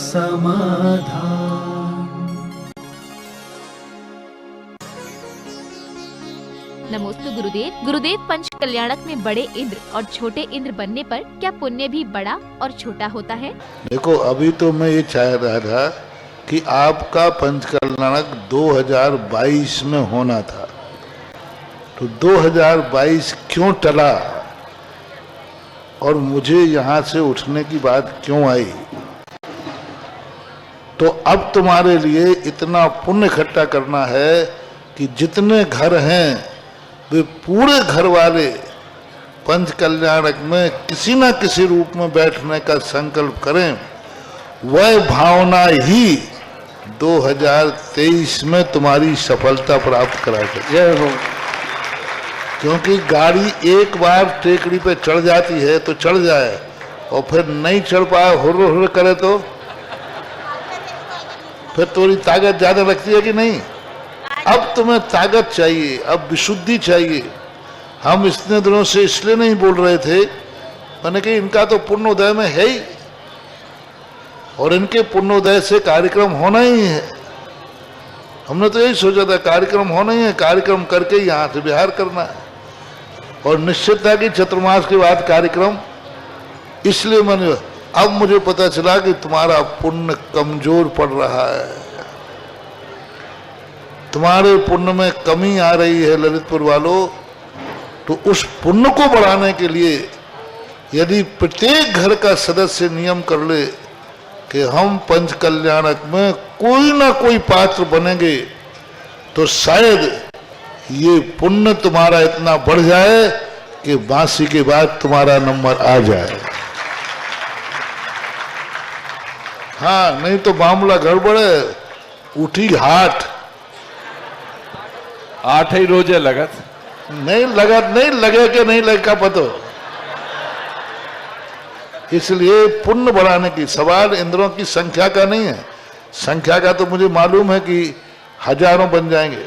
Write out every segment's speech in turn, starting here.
समाधान। नमोस्तु गुरुदेव। गुरुदेव, पंच कल्याणक में बड़े इंद्र और छोटे इंद्र बनने पर क्या पुण्य भी बड़ा और छोटा होता है? देखो, अभी तो मैं ये चाह रहा था कि आपका पंच कल्याणक 2022 में होना था, तो 2022 क्यों टला और मुझे यहाँ से उठने की बात क्यों आई? तो अब तुम्हारे लिए इतना पुण्य इकट्ठा करना है कि जितने घर हैं वे पूरे घर वाले पंच कल्याणक में किसी न किसी रूप में बैठने का संकल्प करें। वह भावना ही 2023 में तुम्हारी सफलता प्राप्त करा सके। क्योंकि गाड़ी एक बार टेकड़ी पे चढ़ जाती है तो चढ़ जाए, और फिर नहीं चढ़ पाए हुर्र हुर्र करे तो फिर थोड़ी ताकत ज्यादा लगती है कि नहीं? अब तुम्हें ताकत चाहिए, अब विशुद्धि चाहिए। हम इतने दिनों से इसलिए नहीं बोल रहे थे, मैंने कि इनका तो पुण्योदय में है ही, और इनके पुण्योदय से कार्यक्रम होना ही है। हमने तो यही सोचा था कार्यक्रम होना ही है, कार्यक्रम करके यहाँ से बिहार करना है, और निश्चित था कि चतुर्मास के बाद कार्यक्रम। इसलिए मैंने, अब मुझे पता चला कि तुम्हारा पुण्य कमजोर पड़ रहा है, तुम्हारे पुण्य में कमी आ रही है ललितपुर वालों। तो उस पुण्य को बढ़ाने के लिए यदि प्रत्येक घर का सदस्य नियम कर ले कि हम पंच कल्याणक में कोई ना कोई पात्र बनेंगे, तो शायद ये पुण्य तुम्हारा इतना बढ़ जाए कि बांसी के बाद तुम्हारा नंबर आ जाए। हाँ, नहीं तो मामला गड़बड़ है। उठी हाट 8 ही रोजे लगत नहीं लगे कि नहीं लगे का पतो। इसलिए पुण्य बढ़ाने की सवाल इंद्रों की संख्या का नहीं है। संख्या का तो मुझे मालूम है कि हजारों बन जाएंगे,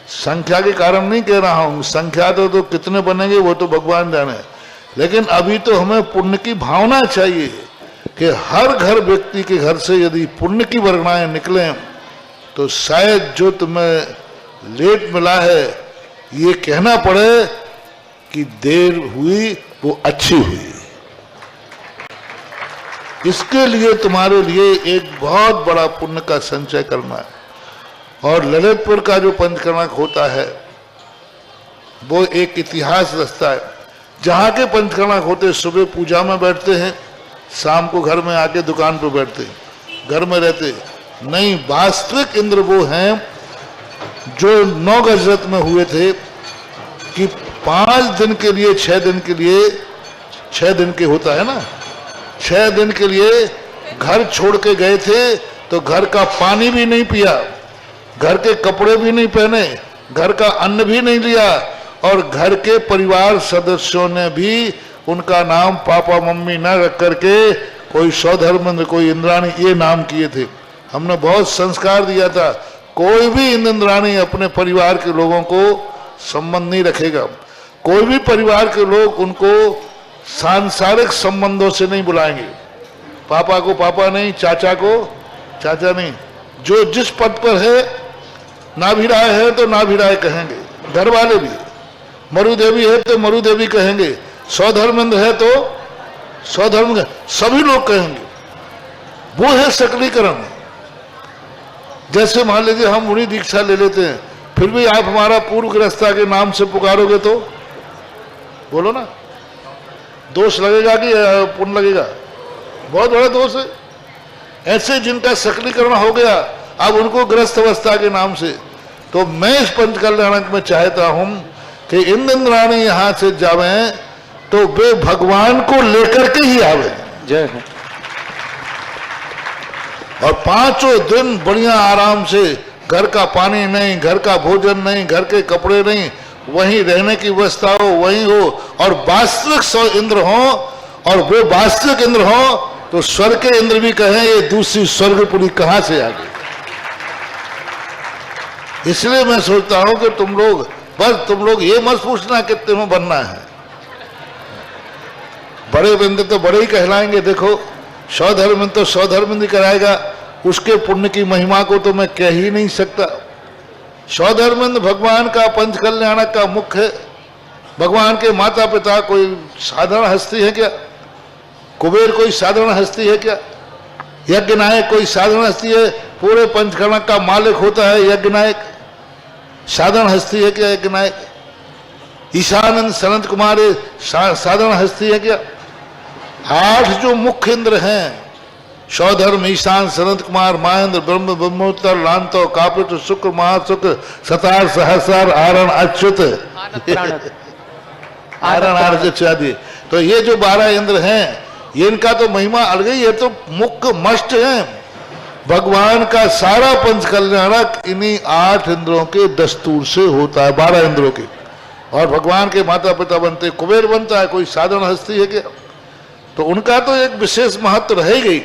संख्या के कारण नहीं कह रहा हूं। संख्या तो कितने बनेंगे वो तो भगवान जाने, लेकिन अभी तो हमें पुण्य की भावना चाहिए कि हर घर व्यक्ति के घर से यदि पुण्य की वर्णाएं निकलें तो शायद जो तुम्हें लेट मिला है ये कहना पड़े कि देर हुई वो अच्छी हुई। इसके लिए तुम्हारे लिए एक बहुत बड़ा पुण्य का संचय करना है। और ललितपुर का जो पंचकर्णक होता है वो एक इतिहास रचता है। जहाँ के पंचकर्णक होते सुबह पूजा में बैठते हैं, शाम को घर में आके दुकान पर बैठते हैं, घर में रहते नहीं। वास्तविक इंद्र वो हैं जो 9 गजरत में हुए थे कि 5 दिन के लिए 6 दिन के लिए 6 दिन के होता है ना, 6 दिन के लिए घर छोड़ के गए थे, तो घर का पानी भी नहीं पिया, घर के कपड़े भी नहीं पहने, घर का अन्न भी नहीं लिया, और घर के परिवार सदस्यों ने भी उनका नाम पापा मम्मी न रख करके कोई सौधर्मेंद्र कोई इंद्राणी ये नाम किए थे। हमने बहुत संस्कार दिया था, कोई भी इंद्राणी अपने परिवार के लोगों को संबंध नहीं रखेगा। कोई भी परिवार के लोग उनको सांसारिक संबंधों से नहीं बुलाएंगे। पापा को पापा नहीं, चाचा को चाचा नहीं। जो जिस पद पर है, नाभिराय है तो नाभिराय कहेंगे घर वाले भी, मरुदेवी है तो मरुदेवी कहेंगे, सौधर्मेंद्र है तो सौधर्म, सभी लोग कहेंगे। वो है सकलीकरण। जैसे मान लीजिए हम मुनि दीक्षा ले लेते हैं, फिर भी आप हमारा पूर्व गृहस्था के नाम से पुकारोगे तो बोलो ना, दोष लगेगा कि पुण्य लगेगा? बहुत बड़ा दोष है। ऐसे जिनका सकलीकरण हो गया अब उनको गृहस्थ अवस्था के नाम से, तो मैं इस पंच कल्याणक में चाहता हूं कि इंद्राणी यहां से जावे तो वे भगवान को लेकर के ही आवे। जय हो। और 5 दिन बढ़िया आराम से, घर का पानी नहीं, घर का भोजन नहीं, घर के कपड़े नहीं, वहीं रहने की व्यवस्था हो, वहीं हो, और वास्तविक इंद्र हो। और वे वास्तविक इंद्र हो तो स्वर्ग के इंद्र भी कहें ये दूसरी स्वर्गपुरी कहां से आ गई। इसलिए मैं सोचता हूं कि तुम लोग ये मत पूछना कितने में बनना है। बड़े बंदे तो बड़े ही कहलाएंगे। देखो सौधर्मिंद तो सौधर्मिंद कराएगा, उसके पुण्य की महिमा को तो मैं कह ही नहीं सकता। सौधर्मिंद भगवान का पंच कल्याणक का मुख्य है। भगवान के माता पिता कोई साधारण हस्ती है क्या? कुबेर कोई साधारण हस्ती है क्या? यज्ञ नायक कोई साधारण हस्ती है? पूरे पंचकर्णक का मालिक होता है यज्ञ नायक, साधारण हस्ती है क्या यज्ञ नायक? ईशानंद सनत कुमार साधारण हस्ती है क्या? 8 जो मुख्य इंद्र हैं, सौधर्म, ईशान, सनत कुमार, महेंद्र, ब्रह्म, ब्रह्मोत्तर, लांतो, कापित, शुक्र, महाशुक्र, सतार, सहस्र, आरण, अच्युत, आरण, आर्य आदि। तो ये जो 12 इंद्र हैं, ये इनका तो महिमा अलग ही है, तो मुख्य मस्ट है। भगवान का सारा पंच कल्याणक इन्हीं 8 इंद्रों के दस्तूर से होता है, 12 इंद्रों के। और भगवान के माता पिता बनते, कुबेर बनता है, कोई साधारण हस्ती है क्या? तो उनका तो एक विशेष महत्व रहेगी।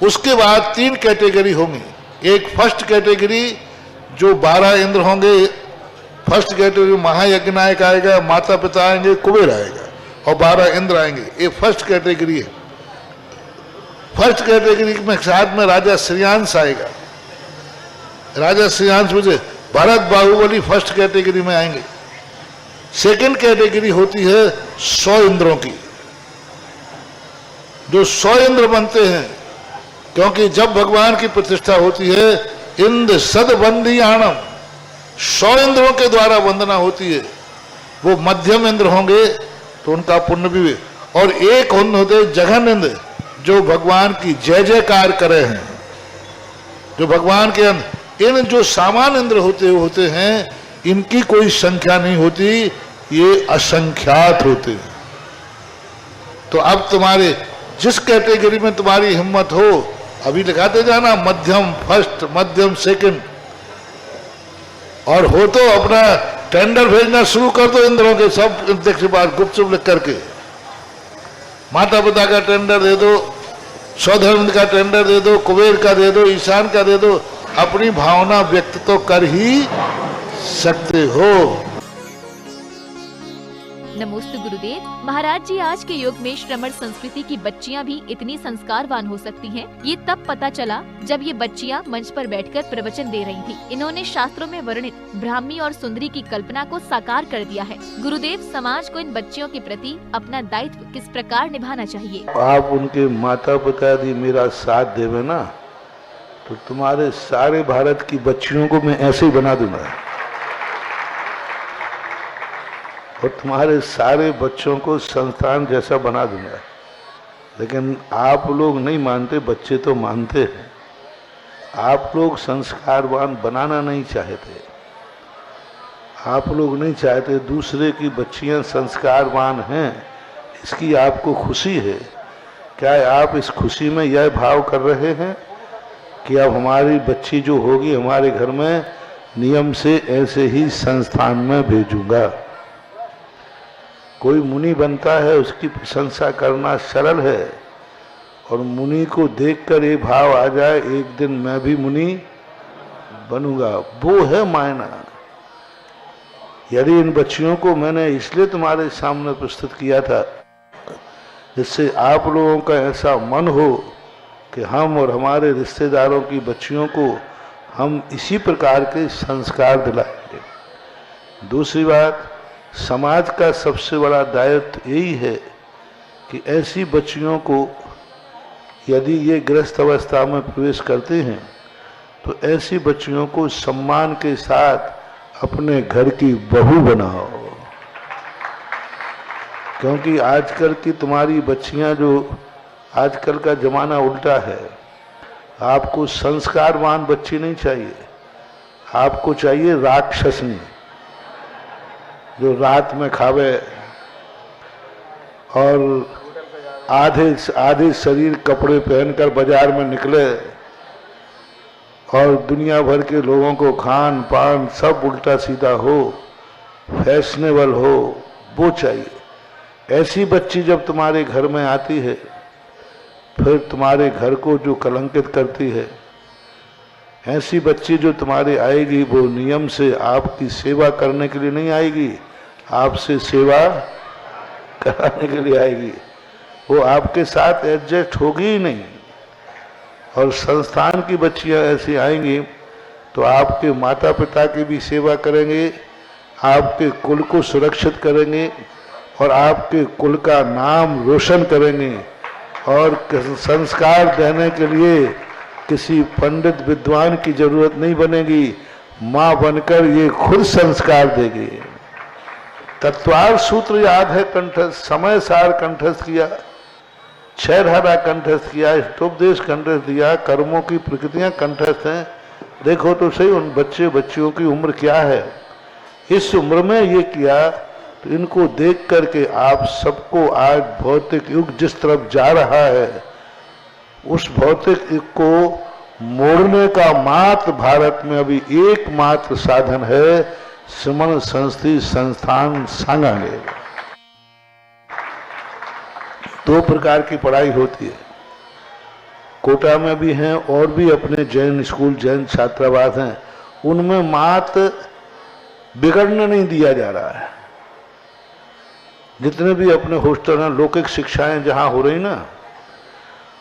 उसके बाद 3 कैटेगरी होंगी। एक फर्स्ट कैटेगरी जो 12 इंद्र होंगे, फर्स्ट कैटेगरी महायज्ञ नायक आएगा, माता पिता आएंगे, कुबेर आएगा और 12 इंद्र आएंगे। ये फर्स्ट कैटेगरी है। फर्स्ट कैटेगरी में साथ में राजा श्रेयांश आएगा। राजा श्रेयांश मुझे भरत बाहुबली फर्स्ट कैटेगरी में आएंगे। सेकंड कैटेगरी होती है 100 इंद्रों की। जो 100 इंद्र बनते हैं, क्योंकि जब भगवान की प्रतिष्ठा होती है, इंद्र सदबंदी आणम, 100 इंद्रों के द्वारा वंदना होती है। वो मध्यम इंद्र होंगे तो उनका पुण्य भी। और एक होते जघन इंद्र, जो भगवान की जय जयकार करे हैं, जो भगवान के इन जो सामान्य इंद्र होते हैं, इनकी कोई संख्या नहीं होती, ये असंख्यात होते हैं। तो अब तुम्हारे जिस कैटेगरी में तुम्हारी हिम्मत हो, अभी लिखाते जाना, मध्यम फर्स्ट, मध्यम सेकंड, और हो तो अपना टेंडर भेजना शुरू कर दो इंद्रों के, सब अध्यक्ष बात गुपचुप लिख करके। माता पिता का टेंडर दे दो, सौधर्म का टेंडर दे दो, कुबेर का दे दो, ईशान का दे दो। अपनी भावना व्यक्त तो कर ही सकते हो। नमोस्तु गुरुदेव। महाराज जी, आज के युग में श्रमण संस्कृति की बच्चियां भी इतनी संस्कारवान हो सकती हैं, ये तब पता चला जब ये बच्चियां मंच पर बैठकर प्रवचन दे रही थी। इन्होंने शास्त्रों में वर्णित ब्राह्मी और सुंदरी की कल्पना को साकार कर दिया है। गुरुदेव, समाज को इन बच्चियों के प्रति अपना दायित्व किस प्रकार निभाना चाहिए? आप उनके माता पिता यदि मेरा साथ देवे ना, तो तुम्हारे सारे भारत की बच्चियों को मैं ऐसे ही बना दूंगा, और तुम्हारे सारे बच्चों को संस्थान जैसा बना दूंगा। लेकिन आप लोग नहीं मानते, बच्चे तो मानते हैं। आप लोग संस्कारवान बनाना नहीं चाहते। आप लोग नहीं चाहते दूसरे की बच्चियां संस्कारवान हैं, इसकी आपको खुशी है। क्या आप इस खुशी में यह भाव कर रहे हैं कि अब हमारी बच्ची जो होगी हमारे घर में, नियम से ऐसे ही संस्थान में भेजूंगा? कोई मुनि बनता है, उसकी प्रशंसा करना सरल है, और मुनि को देखकर ये भाव आ जाए एक दिन मैं भी मुनि बनूंगा, वो है मायना। यदि इन बच्चियों को मैंने इसलिए तुम्हारे सामने प्रस्तुत किया था, जिससे आप लोगों का ऐसा मन हो कि हम और हमारे रिश्तेदारों की बच्चियों को हम इसी प्रकार के संस्कार दिलाएंगे। दूसरी बात, समाज का सबसे बड़ा दायित्व यही है कि ऐसी बच्चियों को यदि ये गृहस्थ अवस्था में प्रवेश करते हैं, तो ऐसी बच्चियों को सम्मान के साथ अपने घर की बहू बनाओ। क्योंकि आजकल की तुम्हारी बच्चियां, जो आजकल का जमाना उल्टा है, आपको संस्कारवान बच्ची नहीं चाहिए, आपको चाहिए राक्षसनी, जो रात में खावे और आधे शरीर कपड़े पहनकर बाजार में निकले और दुनिया भर के लोगों को खान पान सब उल्टा सीधा हो, फैशनेबल हो, वो चाहिए। ऐसी बच्ची जब तुम्हारे घर में आती है, फिर तुम्हारे घर को जो कलंकित करती है, ऐसी बच्ची जो तुम्हारे आएगी, वो नियम से आपकी सेवा करने के लिए नहीं आएगी, आपसे सेवा कराने के लिए आएगी। वो आपके साथ एडजस्ट होगी ही नहीं। और संस्थान की बच्चियां ऐसी आएंगी तो आपके माता पिता की भी सेवा करेंगे, आपके कुल को सुरक्षित करेंगे और आपके कुल का नाम रोशन करेंगे। और संस्कार देने के लिए किसी पंडित विद्वान की जरूरत नहीं बनेगी, माँ बनकर ये खुद संस्कार देगी। तत्वार सूत्र याद है कंठस्थ, समय सार कंठस्थ किया, छह धारा कंठस्थ किया, इष्टोपदेश कंठस्थ दिया, कर्मों की प्रकृतियां कंठस्थ हैं। देखो तो सही उन बच्चियों की उम्र क्या है, इस उम्र में ये किया। तो इनको देख करके आप सबको आज भौतिक युग जिस तरफ जा रहा है उस भौतिक युग को मोड़ने का मात्र भारत में अभी एकमात्र साधन है श्रमण संस्कृति संस्थान सांगानेर। 2 प्रकार की पढ़ाई होती है, कोटा में भी हैं और भी अपने जैन स्कूल जैन छात्रावास हैं, उनमें मात्र बिगड़ने नहीं दिया जा रहा है। जितने भी अपने हॉस्टल हैं, लौकिक शिक्षाएं जहां हो रही ना,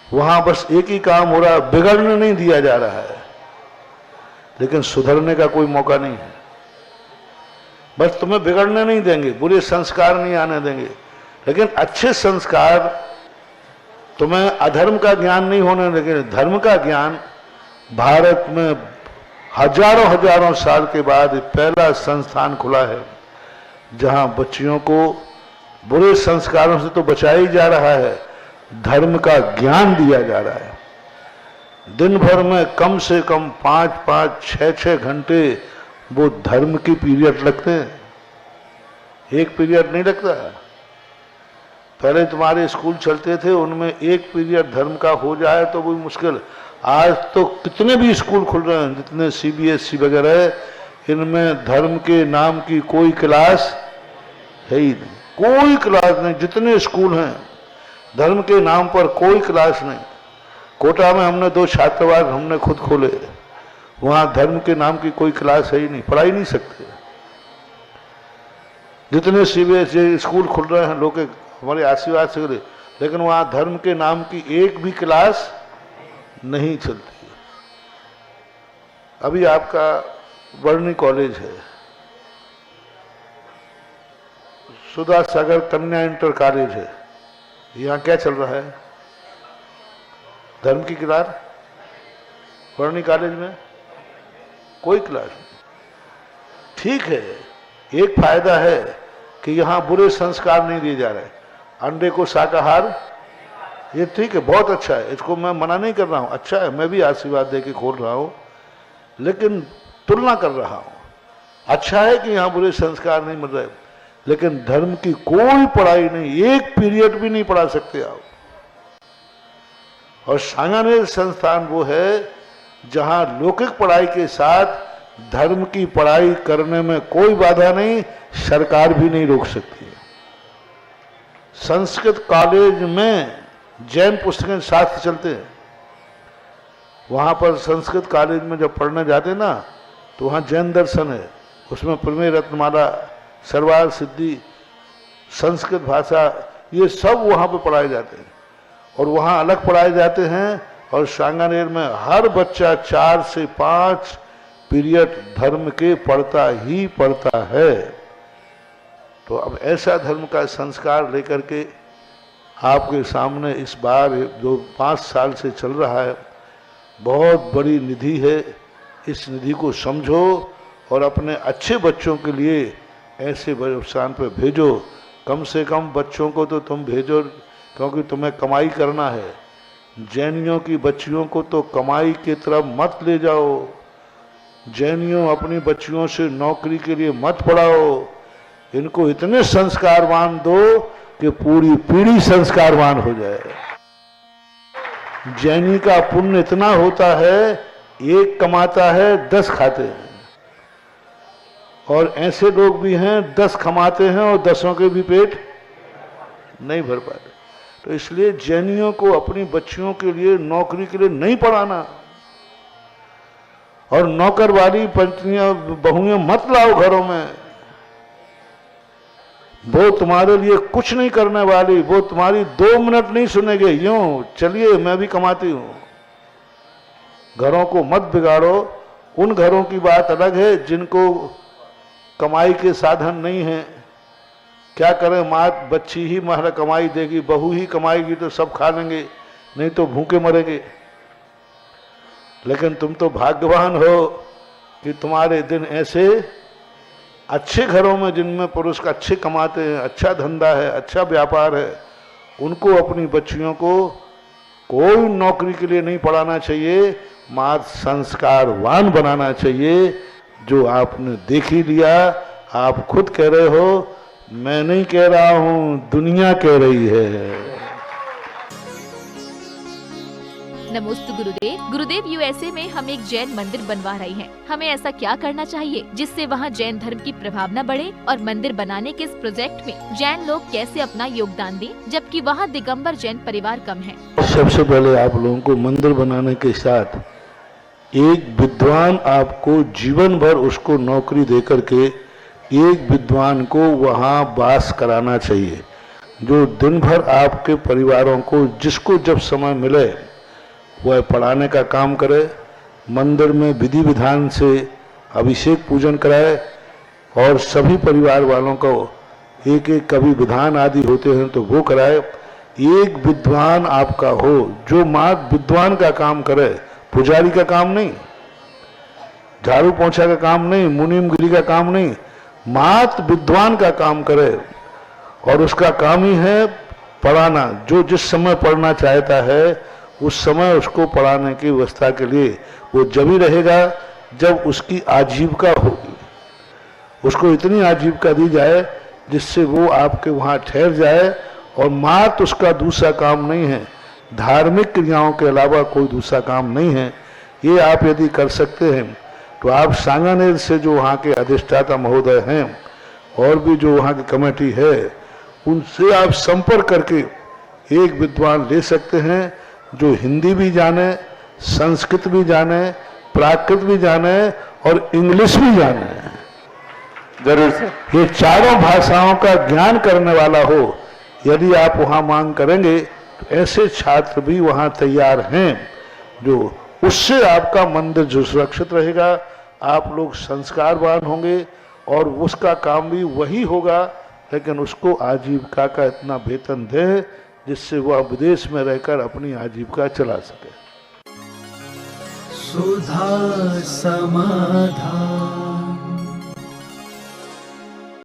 वहां बस एक ही काम हो रहा है, बिगड़ने नहीं दिया जा रहा है, लेकिन सुधरने का कोई मौका नहीं है। बस तुम्हें बिगड़ने नहीं देंगे, बुरे संस्कार नहीं आने देंगे, लेकिन अच्छे संस्कार, तुम्हें अधर्म का ज्ञान नहीं होने देंगे। धर्म का ज्ञान भारत में हजारों साल के बाद पहला संस्थान खुला है जहां बच्चियों को बुरे संस्कारों से तो बचाया ही जा रहा है, धर्म का ज्ञान दिया जा रहा है। दिन भर में कम से कम 5-5, 6-6 घंटे वो धर्म की पीरियड लगते हैं, एक पीरियड नहीं लगता। पहले तुम्हारे स्कूल चलते थे, उनमें एक पीरियड धर्म का हो जाए तो वो मुश्किल। आज तो कितने भी स्कूल खुल रहे हैं, जितने CBSE वगैरह, इनमें धर्म के नाम की कोई क्लास है ही नहीं, कोई क्लास नहीं। जितने स्कूल हैं धर्म के नाम पर कोई क्लास नहीं। कोटा में हमने 2 छात्रावास हमने खुद खोले, वहां धर्म के नाम की कोई क्लास है ही नहीं, पढ़ा ही नहीं सकते। जितने CBSE स्कूल खुल रहे हैं लोग हमारे आशीर्वाद से, लेकिन वहां धर्म के नाम की एक भी क्लास नहीं चलती। अभी आपका वर्णी कॉलेज है, सुधा सागर कन्या इंटर कॉलेज है, यहाँ क्या चल रहा है? धर्म की क्लास। वर्णी कॉलेज में कोई क्लास नहीं। ठीक है, एक फायदा है कि यहाँ बुरे संस्कार नहीं दिए जा रहे, अंडे को शाकाहार, ये ठीक है, बहुत अच्छा है, इसको मैं मना नहीं कर रहा हूँ, अच्छा है, मैं भी आशीर्वाद दे के खोल रहा हूँ, लेकिन तुलना कर रहा हूँ। अच्छा है कि यहाँ बुरे संस्कार नहीं मिल रहे, लेकिन धर्म की कोई पढ़ाई नहीं, एक पीरियड भी नहीं पढ़ा सकते आप। और सांगानेर संस्थान वो है जहां लौकिक पढ़ाई के साथ धर्म की पढ़ाई करने में कोई बाधा नहीं, सरकार भी नहीं रोक सकती है। संस्कृत कॉलेज में जैन पुस्तकें शास्त्र चलते हैं, वहां पर संस्कृत कॉलेज में जब पढ़ने जाते ना तो वहां जैन दर्शन है, उसमें प्रमेय रत्नमाला, सर्वार्थ सिद्धि, संस्कृत भाषा, ये सब वहां पे पढ़ाए जाते हैं और वहां अलग पढ़ाए जाते हैं। और सांगानेर में हर बच्चा 4 से 5 पीरियड धर्म के पढ़ता ही पढ़ता है। तो अब ऐसा धर्म का संस्कार लेकर के आपके सामने इस बार जो 5 साल से चल रहा है, बहुत बड़ी निधि है, इस निधि को समझो और अपने अच्छे बच्चों के लिए ऐसे स्थान पर भेजो। कम से कम बच्चों को तो तुम भेजो, क्योंकि तुम्हें कमाई करना है। जैनियों की बच्चियों को तो कमाई की तरफ मत ले जाओ, जैनियों अपनी बच्चियों से नौकरी के लिए मत पढ़ाओ, इनको इतने संस्कारवान दो कि पूरी पीढ़ी संस्कारवान हो जाए। जैनी का पुण्य इतना होता है, एक कमाता है 10 खाते हैं, और ऐसे लोग भी हैं 10 कमाते हैं और 10 के भी पेट नहीं भर पाते। तो इसलिए जैनियों को अपनी बच्चियों के लिए नौकरी के लिए नहीं पढ़ाना, और नौकर वाली पत्नियां बहुएं मत लाओ घरों में। वो तुम्हारे लिए कुछ नहीं करने वाली, वो तुम्हारी 2 मिनट नहीं सुनेंगे। यूं चलिए मैं भी कमाती हूं। घरों को मत बिगाड़ो। उन घरों की बात अलग है जिनको कमाई के साधन नहीं है। क्या करें, माँ बच्ची ही हमारा कमाई देगी, बहू ही कमाएगी तो सब खा लेंगे, नहीं तो भूखे मरेंगे। लेकिन तुम तो भाग्यवान हो कि तुम्हारे दिन ऐसे अच्छे घरों में, जिनमें पुरुष अच्छे कमाते हैं, अच्छा धंधा है, अच्छा व्यापार है, उनको अपनी बच्चियों को कोई नौकरी के लिए नहीं पढ़ाना चाहिए, माँ संस्कारवान बनाना चाहिए। जो आपने देख ही लिया, आप खुद कह रहे हो, मैं नहीं कह रहा हूं, दुनिया कह रही है। नमोस्तु गुरुदेव। गुरुदेव, यूएसए में हम एक जैन मंदिर बनवा रहे हैं। हमें ऐसा क्या करना चाहिए जिससे वहाँ जैन धर्म की प्रभाव न बढ़े, और मंदिर बनाने के इस प्रोजेक्ट में जैन लोग कैसे अपना योगदान दें, जबकि वहाँ दिगंबर जैन परिवार कम है? सबसे पहले आप लोगों को मंदिर बनाने के साथ एक विद्वान, आपको जीवन भर उसको नौकरी देकर के एक विद्वान को वहाँ वास कराना चाहिए, जो दिन भर आपके परिवारों को, जिसको जब समय मिले वह पढ़ाने का काम करे, मंदिर में विधि विधान से अभिषेक पूजन कराए, और सभी परिवार वालों को एक एक कभी विधान आदि होते हैं तो वो कराए। एक विद्वान आपका हो, जो मात्र विद्वान का काम करे, पुजारी का काम नहीं, झाड़ू पोंछा का काम नहीं, मुनीमगिरी का काम नहीं, मात्र विद्वान का काम करे। और उसका काम ही है पढ़ाना। जो जिस समय पढ़ना चाहता है उस समय उसको पढ़ाने की व्यवस्था के लिए वो जब ही रहेगा जब उसकी आजीविका होगी। उसको इतनी आजीविका दी जाए जिससे वो आपके वहाँ ठहर जाए, और मात्र उसका दूसरा काम नहीं है, धार्मिक क्रियाओं के अलावा कोई दूसरा काम नहीं है। ये आप यदि कर सकते हैं तो आप सांगानेर से जो वहाँ के अधिष्ठाता महोदय हैं और भी जो वहाँ की कमेटी है, उनसे आप संपर्क करके एक विद्वान ले सकते हैं जो हिंदी भी जाने, संस्कृत भी जाने, प्राकृत भी जाने और इंग्लिश भी जाने। जरूर सर। ये चारों भाषाओं का ज्ञान करने वाला हो। यदि आप वहाँ मांग करेंगे तो ऐसे छात्र भी वहाँ तैयार हैं, जो उससे आपका मंदिर जो सुरक्षित रहेगा, आप लोग संस्कारवान होंगे, और उसका काम भी वही होगा, लेकिन उसको आजीविका का इतना वेतन दें जिससे वह विदेश में रहकर अपनी आजीविका चला सके। सुधा समाधान।